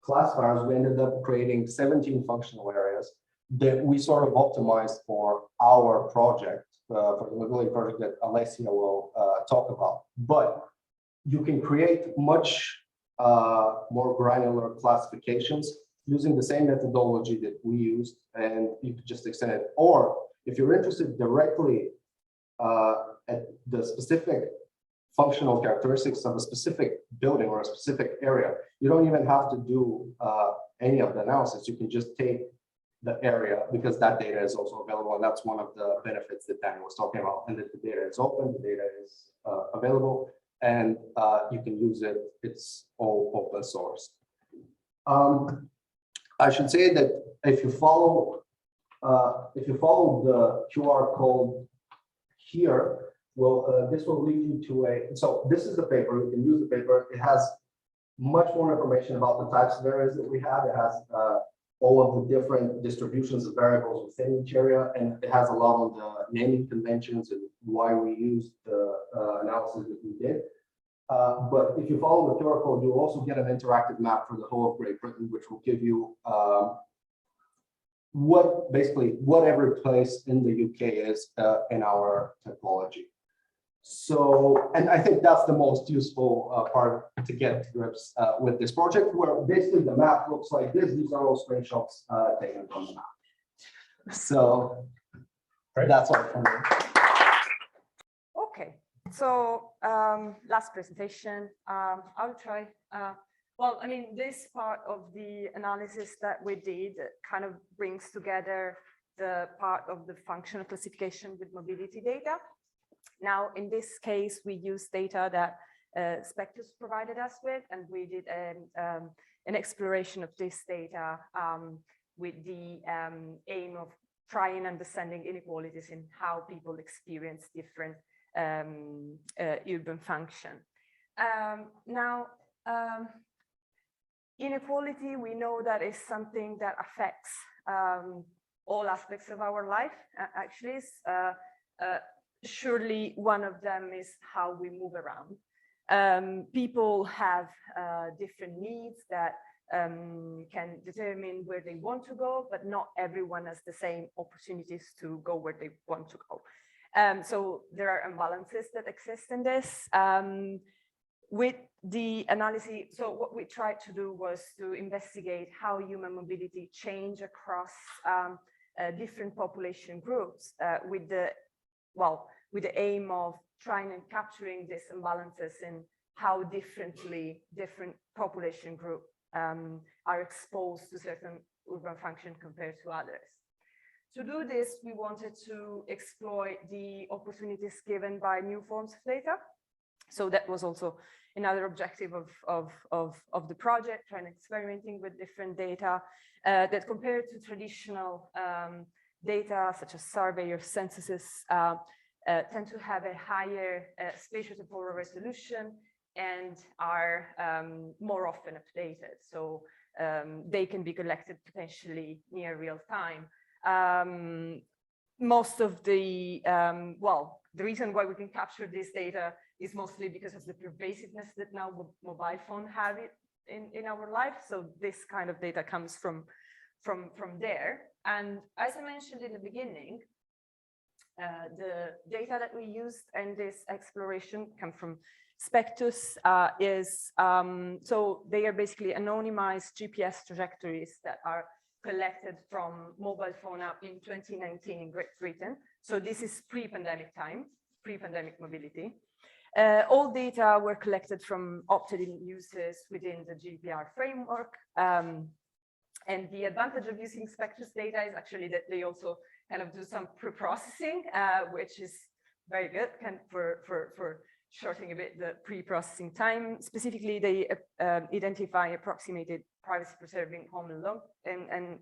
classifiers, we ended up creating 17 functional areas that we sort of optimized for our project, for the mobility project that Alessia will talk about. But you can create much more granular classifications using the same methodology that we used, and you could just extend it. Or if you're interested directly at the specific functional characteristics of a specific building or a specific area, you don't even have to do any of the analysis. You can just take the area, because that data is also available, and that's one of the benefits that Daniel was talking about, and that the data is open, the data is available, and you can use it. It's all open source. I should say that if you follow the QR code here, well, this will lead you to a. So this is the paper. You can use the paper. It has much more information about the types of areas that we have. It has all of the different distributions of variables within each area, and it has a lot on the naming conventions and why we used the analysis that we did. But if you follow the QR code, you'll also get an interactive map for the whole of Great Britain, which will give you what every place in the UK is in our typology. So, and I think that's the most useful part to get to grips with this project, where basically the map looks like this. These are all screenshots taken from the map. So that's all from me. Okay, so last presentation, I'll try. Well, I mean, this part of the analysis that we did kind of brings together the part of the functional classification with mobility data. Now, in this case, we use data that Spectus provided us with, and we did an exploration of this data with the aim of trying understanding inequalities in how people experience different urban function. Now, inequality, we know that is something that affects all aspects of our life, actually. Surely one of them is how we move around. People have different needs that can determine where they want to go, but not everyone has the same opportunities to go where they want to go. So there are imbalances that exist in this. With the analysis, so what we tried to do was to investigate how human mobility change across different population groups with the aim of trying and capturing these imbalances in how differently different population groups are exposed to certain urban function compared to others. To do this, we wanted to exploit the opportunities given by new forms of data. So that was also another objective of the project, trying experimenting with different data that compared to traditional data such as survey or censuses tend to have a higher spatiotemporal resolution and are more often updated. So they can be collected potentially near real time. Most of the, well, the reason why we can capture this data is mostly because of the pervasiveness that now mobile phones have it in our life. So this kind of data comes from there. And as I mentioned in the beginning, the data that we used in this exploration come from Spectus. So they are basically anonymized GPS trajectories that are collected from mobile phone app in 2019 in Great Britain. So this is pre-pandemic time, pre-pandemic mobility. All data were collected from opted-in users within the GDPR framework. And the advantage of using Spectus data is actually that they also kind of do some pre-processing, which is very good for shortening a bit the pre-processing time. Specifically, they identify approximated privacy-preserving home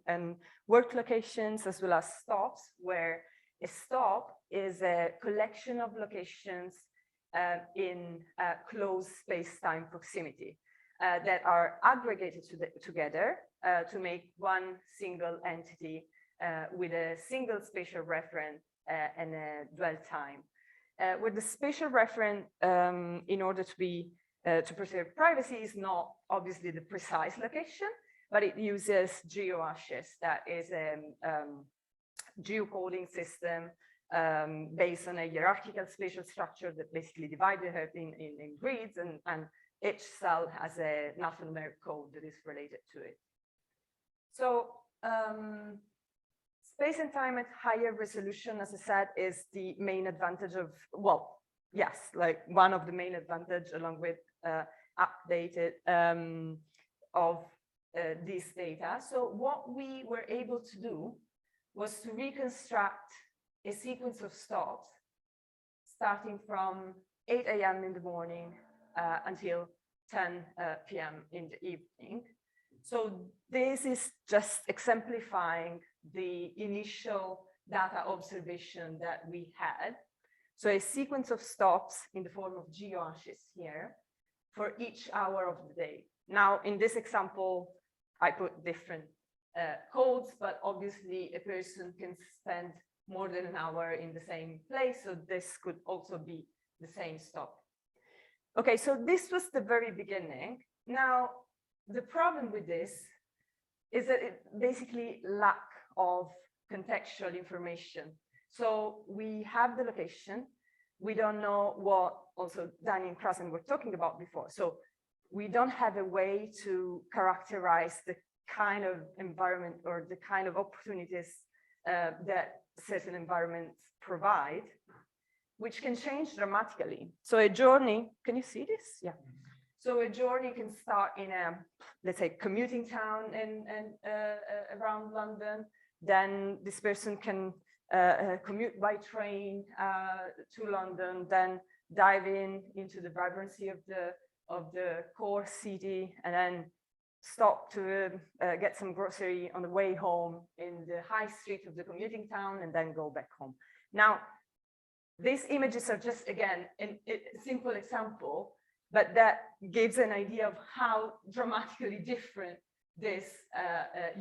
and work locations, as well as stops, where a stop is a collection of locations in close space-time proximity that are aggregated together to make one single entity with a single spatial reference and a dwell time. With the spatial reference, in order to preserve privacy, is not obviously the precise location, but it uses geohashes. That is a geocoding system based on a hierarchical spatial structure that basically divides the Earth in grids, and each cell has a alphanumeric code that is related to it. So space and time at higher resolution, as I said, is the main advantage of, well, yes, like one of the main advantage, along with updated of this data. So what we were able to do was to reconstruct a sequence of stops starting from 8 a.m. in the morning until 10 p.m. in the evening. So this is just exemplifying the initial data observation that we had. So a sequence of stops in the form of geohashes here for each hour of the day. Now, in this example, I put different codes, but obviously a person can spend more than an hour in the same place. So this could also be the same stop. Okay, so this was the very beginning. Now, the problem with this is that it basically lack of contextual information. So we have the location. We don't know what also Danny and Krasen were talking about before. So we don't have a way to characterize the kind of environment or the kind of opportunities that certain environments provide, which can change dramatically. So a journey, can you see this? Yeah. So a journey can start in a, let's say, commuting town around London. Then this person can commute by train to London, then dive into the vibrancy of the core city, and then stop to get some grocery on the way home in the high street of the commuting town, and then go back home. Now, these images are just, again, a simple example, but that gives an idea of how dramatically different these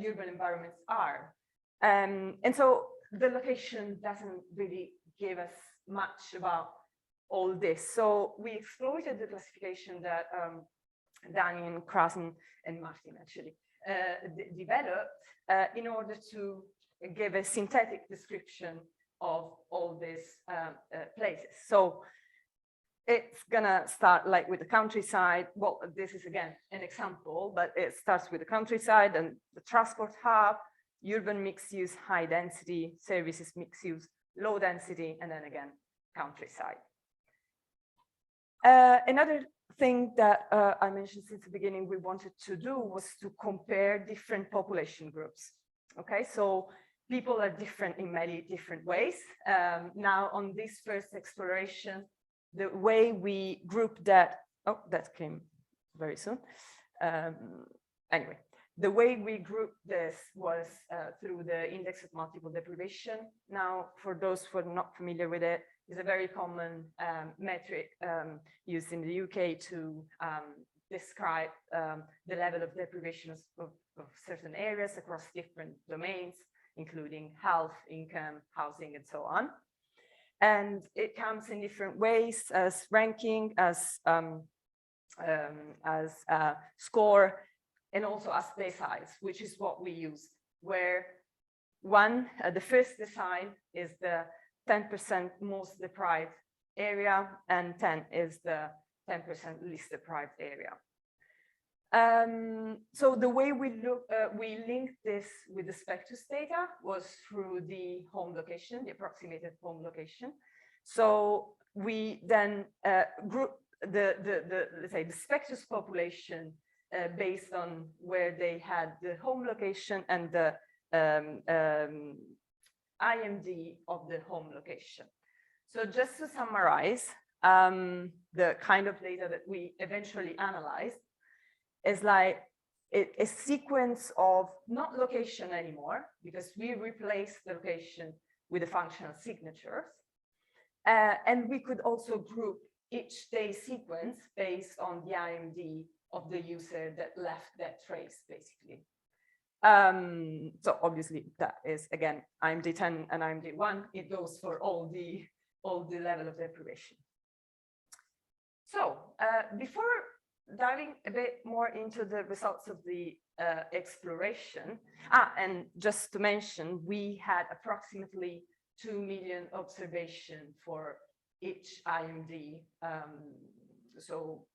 urban environments are. And so the location doesn't really give us much about all this. So we exploited the classification that Danny and Krasen and Martin actually developed in order to give a synthetic description of all these places. So it's gonna start like with the countryside. Well, this is again an example, but it starts with the countryside and the transport hub, urban mixed use, high density, services mixed use, low density, and then again, countryside. Another thing that I mentioned since the beginning we wanted to do was to compare different population groups. Okay, so people are different in many different ways. Now on this first exploration, the way we group that, oh, that came very soon. Anyway, the way we grouped this was through the index of multiple deprivation. Now, for those who are not familiar with it, it's a very common metric used in the UK to describe the level of deprivation of certain areas across different domains, including health, income, housing, and so on. And it comes in different ways, as ranking, as score, and also as deciles, which is what we use, where the first decile is the 10% most deprived area, and 10 is the 10% least deprived area. So the way we linked this with the Spectus data was through the home location, the approximated home location. So we then grouped let's say the Spectus population based on where they had the home location and the IMD of the home location. So just to summarize, the kind of data that we eventually analyzed is like a sequence of not location anymore, because we replaced the location with the functional signatures. And we could also group each day sequence based on the IMD of the user that left that trace, basically. So obviously that is, again, IMD 10 and IMD 1. It goes for all the level of deprivation. So before diving a bit more into the results of the exploration, and just to mention, we had approximately 2 million observations for each IMD, so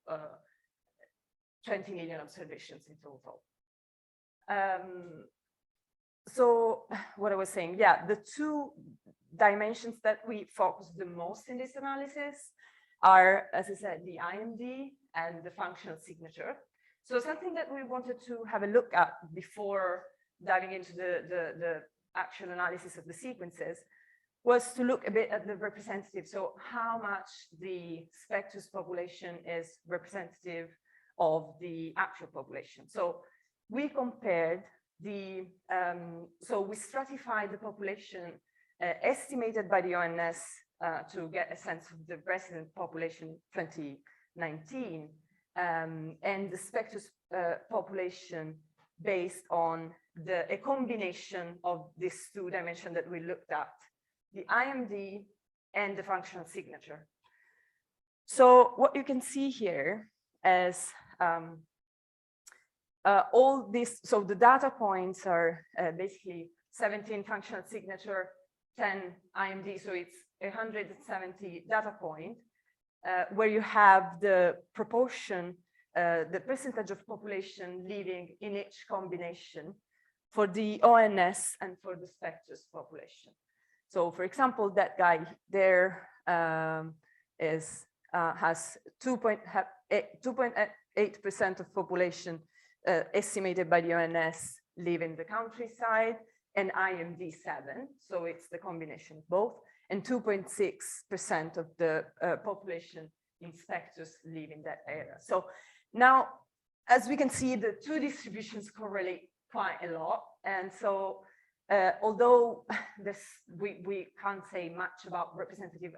20 million observations in total. So what I was saying, yeah, the two dimensions that we focus the most in this analysis are, as I said, the IMD and the functional signature. So something that we wanted to have a look at before diving into the actual analysis of the sequences was to look a bit at the representative. So how much the Spectus population is representative of the actual population. So we compared the, so we stratified the population estimated by the ONS to get a sense of the resident population 2019 and the Spectus population based on a combination of these two dimensions that we looked at, the IMD and the functional signature. So what you can see here is all this, so the data points are basically 17 functional signature, 10 IMD, so it's 170 data point, where you have the proportion, the percentage of population living in each combination for the ONS and for the Spectus population. So for example, that guy there has 2.8% of population estimated by the ONS live in the countryside, and IMD 7, so it's the combination of both, and 2.6% of the population in Spectus live in that area. So now, as we can see, the two distributions correlate quite a lot, and so although we can't say much about representative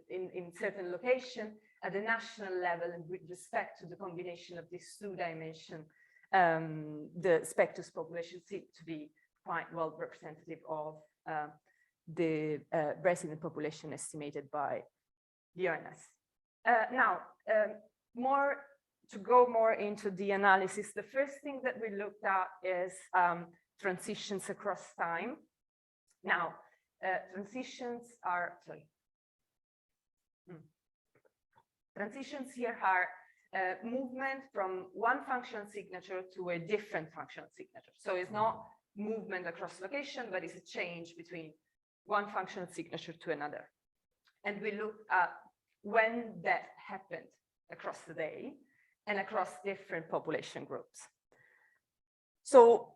in certain location, at the national level and with respect to the combination of these two dimensions, the Spectus population seems to be quite well representative of the resident population estimated by the ONS. Now, to go more into the analysis, the first thing that we looked at is transitions across time. Now, transitions here are movement from one functional signature to a different functional signature. So it's not movement across location, but it's a change between one functional signature to another. And we look at when that happened across the day and across different population groups. So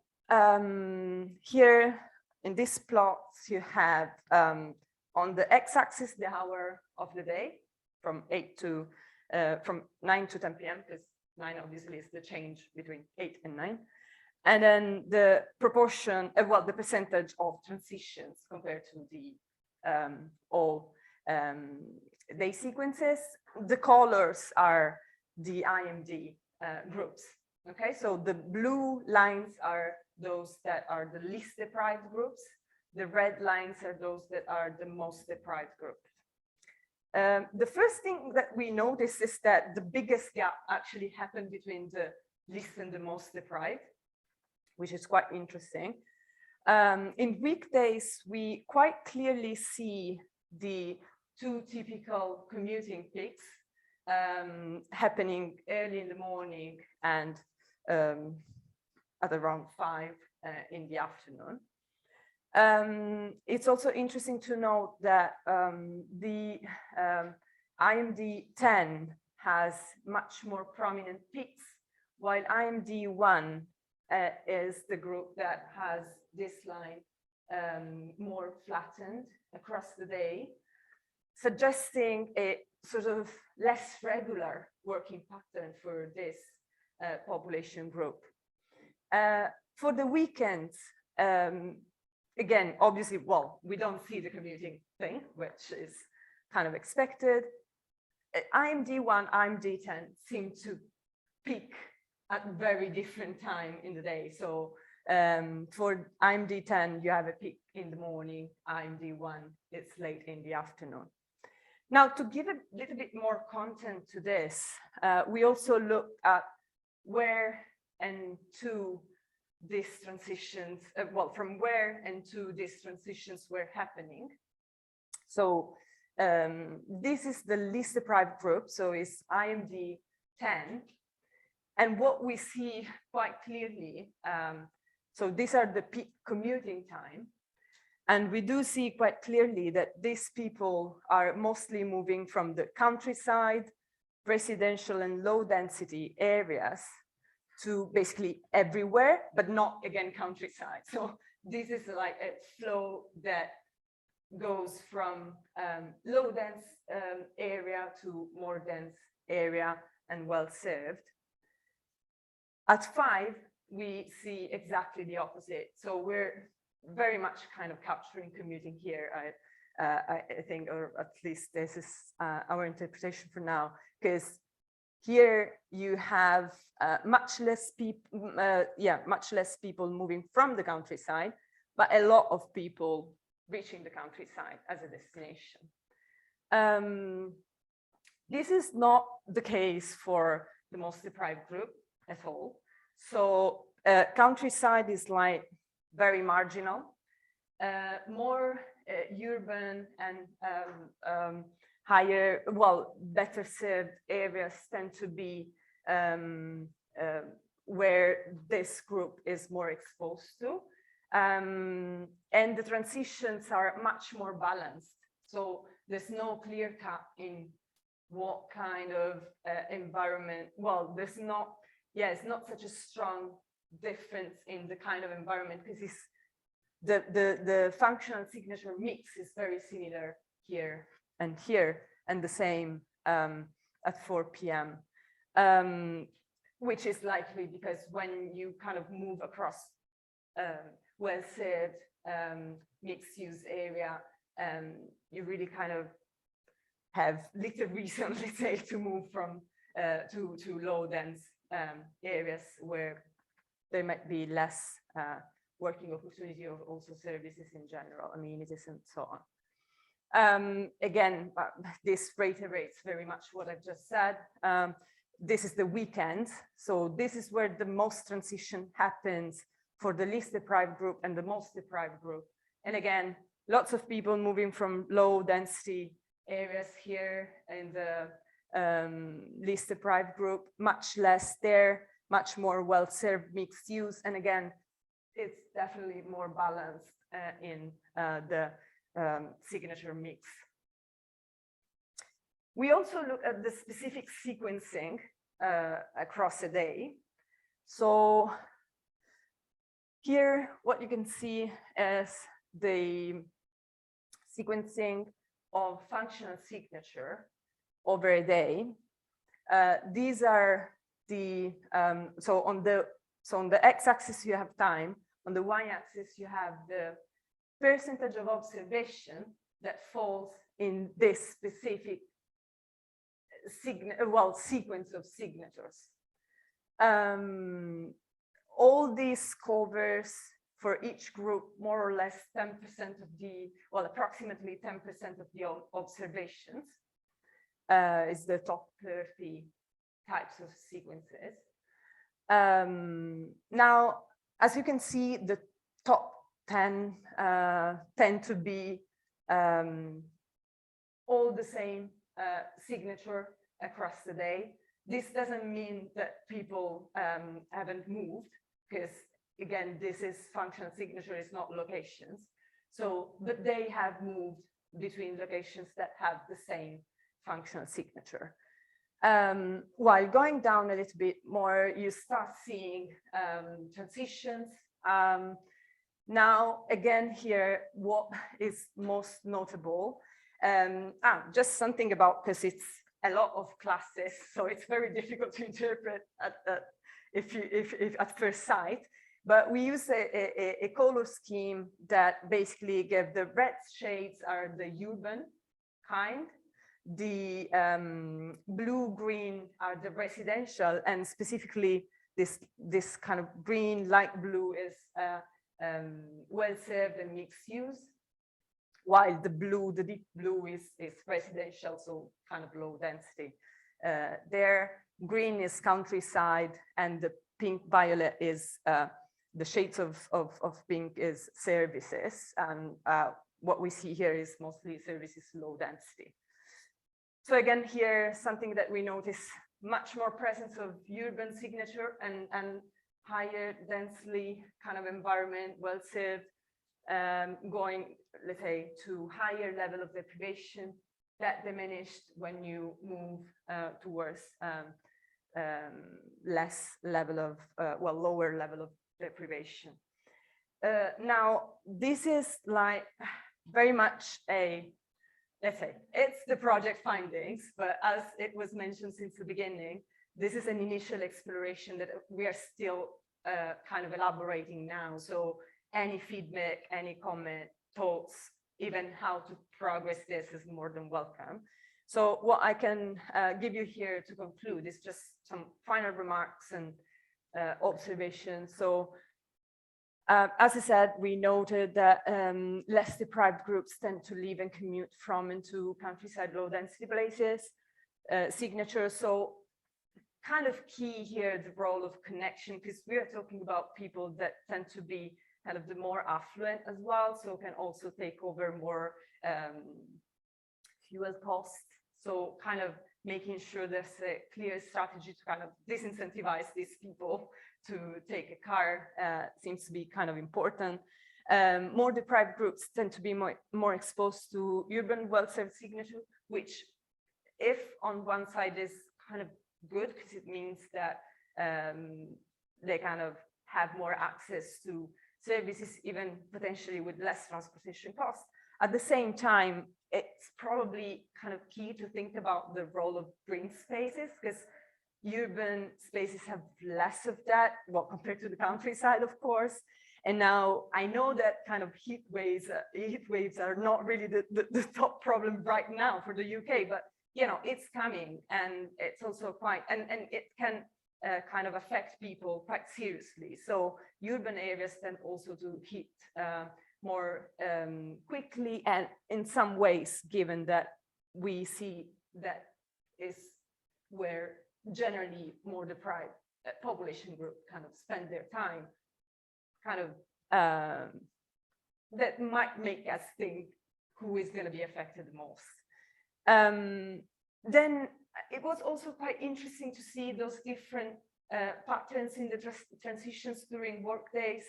here in this plot, you have on the x-axis the hour of the day from 9 to 10 p.m. because 9 obviously is the change between 8 and 9. And then the proportion, well, the percentage of transitions compared to the all day sequences. The colors are the IMD groups. Okay, so the blue lines are those that are the least deprived groups. The red lines are those that are the most deprived groups. The first thing that we notice is that the biggest gap actually happened between the least and the most deprived, which is quite interesting. In weekdays, we quite clearly see the two typical commuting peaks happening early in the morning and at around 5 in the afternoon. It's also interesting to note that the IMD 10 has much more prominent peaks, while IMD 1 is the group that has this line more flattened across the day, suggesting a sort of less regular working pattern for this population group. For the weekends, again, obviously, well, we don't see the commuting thing, which is kind of expected. IMD 1, IMD 10 seem to peak at very different time in the day. So for IMD 10, you have a peak in the morning. IMD 1, it's late in the afternoon. Now, to give a little bit more content to this, we also looked at where and to these transitions, well, from where and to these transitions were happening. So this is the least deprived group, so it's IMD 10. And what we see quite clearly, so these are the peak commuting time. And we do see quite clearly that these people are mostly moving from the countryside, residential and low density areas to basically everywhere, but not again countryside. So this is like a flow that goes from low dense area to more dense area and well served. At 5, we see exactly the opposite. So we're very much kind of capturing commuting here, I think, or at least this is our interpretation for now, because here you have much less people moving from the countryside, but a lot of people reaching the countryside as a destination. This is not the case for the most deprived group at all. So countryside is like very marginal. More urban and higher, well, better served areas tend to be where this group is more exposed to. And the transitions are much more balanced. So there's no clear cut in what kind of environment, well, there's not, yeah, it's not such a strong difference in the kind of environment, because it's the functional signature mix is very similar here and here, and the same at 4 p.m. Which is likely because when you kind of move across well-served mixed-use area, you really kind of have little reason, let's say, to move from to low-dense areas where there might be less working opportunity or also services in general, amenities and so on. Again, this reiterates very much what I've just said. This is the weekend. So this is where the most transition happens for the least deprived group and the most deprived group. And again, lots of people moving from low density areas here in the least deprived group, much less there, much more well-served mixed use. And again, it's definitely more balanced in the signature mix. We also look at the specific sequencing across a day. So here, what you can see is the sequencing of functional signature over a day. These are the, so on the x-axis you have time, on the y-axis you have the percentage of observation that falls in this specific sequence of signatures. All these covers for each group, more or less 10% of the, well, approximately 10% of the observations is the top 30 types of sequences. Now, as you can see, the top 10 tend to be all the same signature across the day. This doesn't mean that people haven't moved, because again, this is functional signature, it's not locations. So, but they have moved between locations that have the same functional signature. While going down a little bit more, you start seeing transitions. Now, again, here, what is most notable, just something about, because it's a lot of classes, so it's very difficult to interpret if at first sight. But we use a color scheme that basically give the red shades are the uRbAn kind, the blue-green are the residential, and specifically this kind of green, light blue is well-served and mixed use, while the blue, the deep blue is residential, so kind of low density. There, green is countryside, and the pink violet is the shades of pink is services, and what we see here is mostly services low density. So again, here, something that we notice, much more presence of uRbAn signature and higher densely kind of environment, well served, going, let's say, to higher level of deprivation that diminished when you move towards less level of, well, lower level of deprivation. Now, this is like very much a, let's say, it's the project findings, but as it was mentioned since the beginning, this is an initial exploration that we are still kind of elaborating now. So any feedback, any comment, thoughts, even how to progress this is more than welcome. So what I can give you here to conclude is just some final remarks and observations. So as I said, we noted that less deprived groups tend to live and commute from and to countryside low density places. Signatures, so kind of key here, the role of connection, because we are talking about people that tend to be kind of the more affluent as well, so can also take over more fuel costs. So kind of making sure there's a clear strategy to kind of disincentivize these people to take a car seems to be kind of important. More deprived groups tend to be more exposed to uRbAn well-served signature, which if on one side is kind of good, because it means that they kind of have more access to services, even potentially with less transportation costs. At the same time, it's probably kind of key to think about the role of green spaces, because uRbAn spaces have less of that, well, compared to the countryside, of course. And now I know that kind of heat waves are not really the top problem right now for the UK, but you know, it's coming, and it's also quite, and it can kind of affect people quite seriously. So uRbAn areas tend also to heat more quickly, and in some ways, given that we see that is where generally more deprived population group kind of spend their time, kind of that might make us think who is going to be affected the most. Then it was also quite interesting to see those different patterns in the transitions during work days.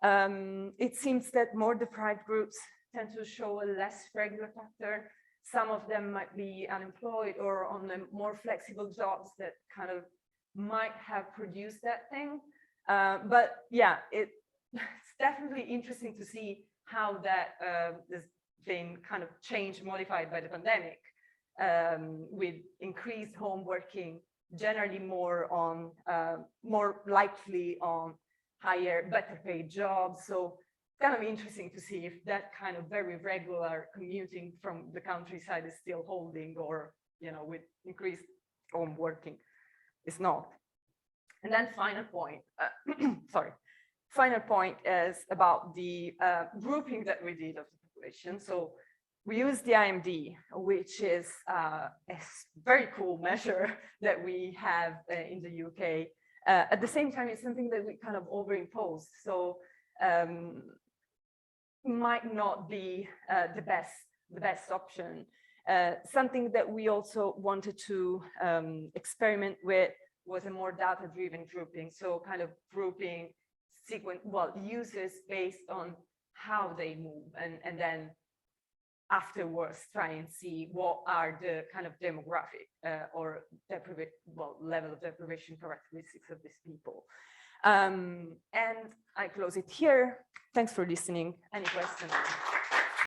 It seems that more deprived groups tend to show a less regular pattern. Some of them might be unemployed or on more flexible jobs that kind of might have produced that thing. But yeah, it's definitely interesting to see how that has been kind of changed, modified by the pandemic, with increased home working, generally more on, more likely on higher, better paid jobs. So it's kind of interesting to see if that kind of very regular commuting from the countryside is still holding, or, you know, with increased home working, it's not. And then final point, final point is about the grouping that we did of the population. So we use the IMD, which is a very cool measure that we have in the UK. At the same time, it's something that we kind of overimposed. So might not be the best option. Something that we also wanted to experiment with was a more data-driven grouping. So kind of grouping users based on how they move, and then afterwards try and see what are the kind of demographic or level of deprivation characteristics of these people. And I close it here. Thanks for listening. Any questions?